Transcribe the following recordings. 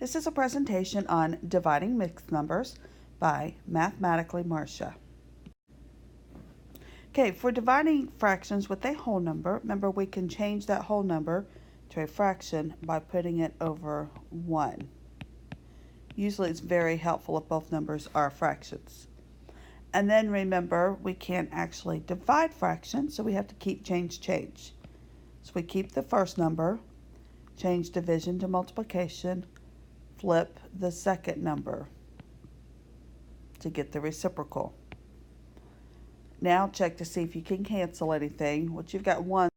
This is a presentation on dividing mixed numbers by Mathematically Marcia. Okay, for dividing fractions with a whole number, remember we can change that whole number to a fraction by putting it over 1. Usually it's very helpful if both numbers are fractions. And then remember, we can't actually divide fractions, so we have to keep, change. So we keep the first number, change division to multiplication, flip the second number to get the reciprocal. Now check to see if you can cancel anything. What you've got 1.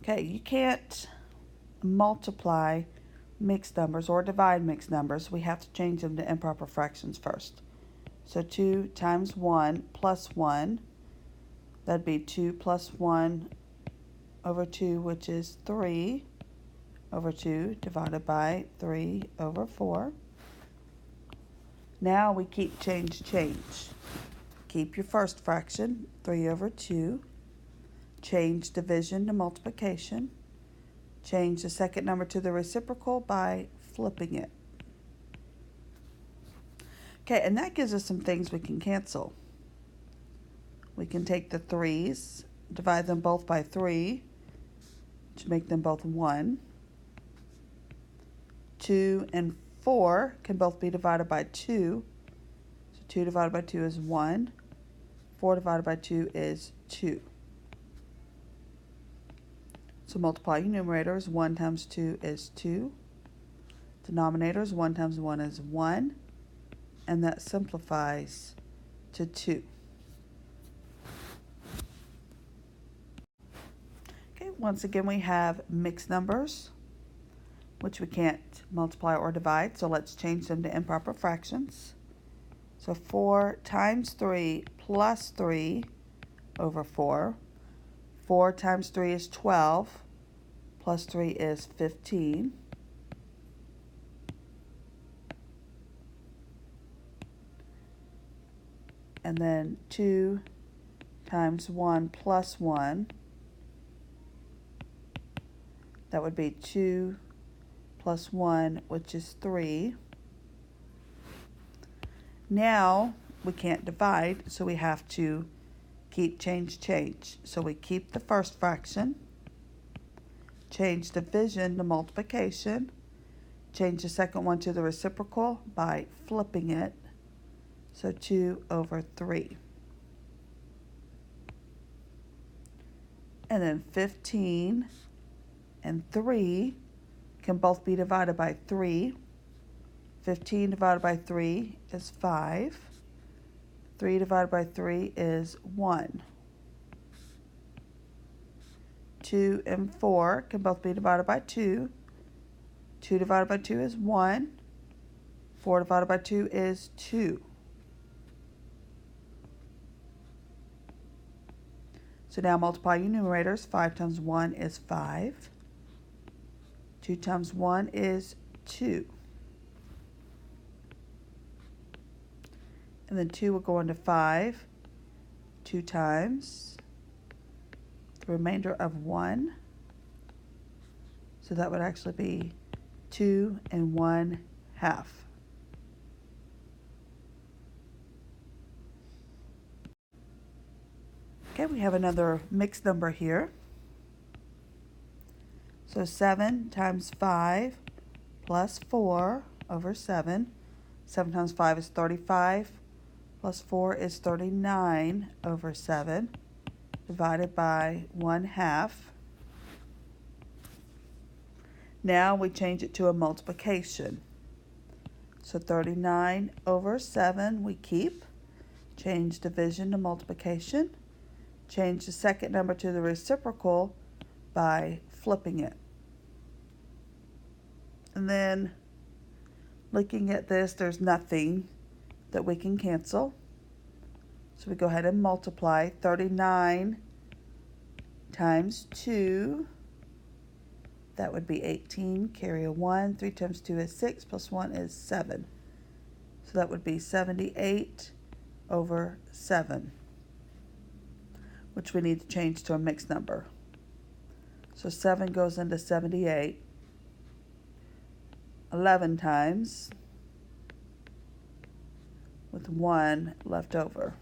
Okay, you can't multiply mixed numbers or divide mixed numbers. We have to change them to improper fractions first. So 2 times 1 plus 1, that'd be 2 plus 1 over 2, which is 3 over 2 divided by 3 over 4. Now we keep, change. Keep your first fraction, 3 over 2. Change division to multiplication. Change the second number to the reciprocal by flipping it. Okay, and that gives us some things we can cancel. We can take the 3's, divide them both by 3 to make them both 1. 2 and 4 can both be divided by 2. So 2 divided by 2 is 1. 4 divided by 2 is 2. So multiply your numerators. 1 times 2 is 2. Denominators, 1 times 1 is 1. And that simplifies to 2. Okay, once again we have mixed numbers, which we can't multiply or divide, so let's change them to improper fractions. So 4 times 3 plus 3 over 4. 4 times 3 is 12, plus 3 is 15. And then 2 times 1 plus 1, that would be 2 plus 1, which is 3. Now we can't divide, so we have to keep, change. So we keep the first fraction, change division to multiplication, change the second one to the reciprocal by flipping it, so 2 over 3. And then 15 and 3 can both be divided by 3. 15 divided by 3 is 5. 3 divided by 3 is 1. 2 and 4 can both be divided by 2. 2 divided by 2 is 1. 4 divided by 2 is 2. So now multiply your numerators. 5 times 1 is 5. 2 times 1 is 2. And then 2 will go into 5 2 times. the remainder of 1. So that would actually be 2 1/2. Okay, we have another mixed number here. So 7 times 5 plus 4 over 7. 7 times 5 is 35, plus 4 is 39 over 7, divided by 1/2. Now we change it to a multiplication. So 39 over 7 we keep. Change division to multiplication. Change the second number to the reciprocal by flipping it. And then looking at this, there's nothing that we can cancel. So we go ahead and multiply 39 times 2. That would be 18, carry a 1. 3 times 2 is 6, plus 1 is 7. So that would be 78 over 7, which we need to change to a mixed number. So 7 goes into 78 11 times, with 1 left over.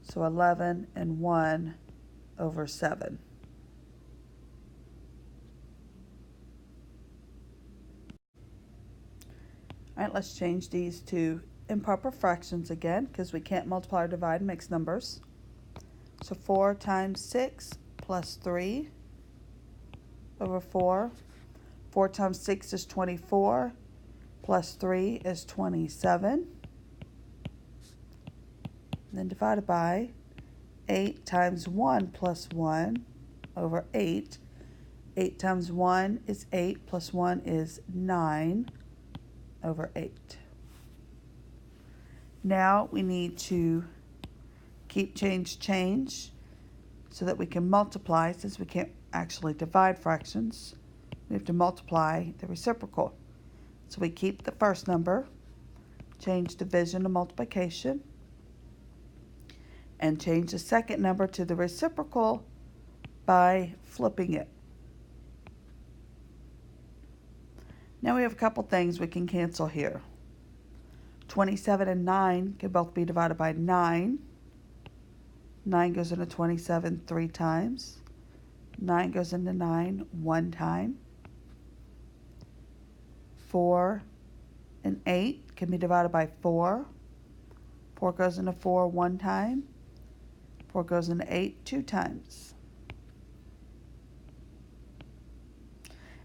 So 11 and 1 over 7. All right, let's change these to improper fractions again, because we can't multiply or divide mixed numbers. So 4 times 6 plus 3 over 4. 4 times 6 is 24, plus 3 is 27. And then divided by 8 times 1 plus 1 over 8. 8 times 1 is 8, plus 1 is 9 over 8. Now we need to keep change so that we can multiply, since we can't actually divide fractions. We have to multiply the reciprocal. So we keep the first number, change division to multiplication, and change the second number to the reciprocal by flipping it. Now we have a couple things we can cancel here. 27 and 9 can both be divided by 9. 9 goes into 27 3 times. 9 goes into 9 1 time. 4 and 8 can be divided by 4. 4 goes into 4 1 time. 4 goes into 8 2 times.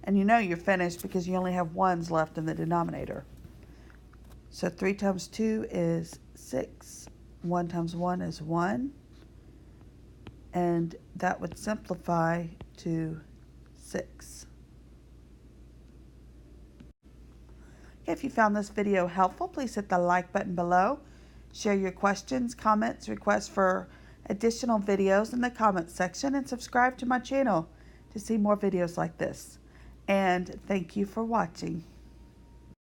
And you know you're finished because you only have 1s left in the denominator. So 3 times 2 is 6. 1 times 1 is 1. And that would simplify to 6. Okay, if you found this video helpful, please hit the like button below. Share your questions, comments, requests for additional videos in the comments section, and subscribe to my channel to see more videos like this. And thank you for watching.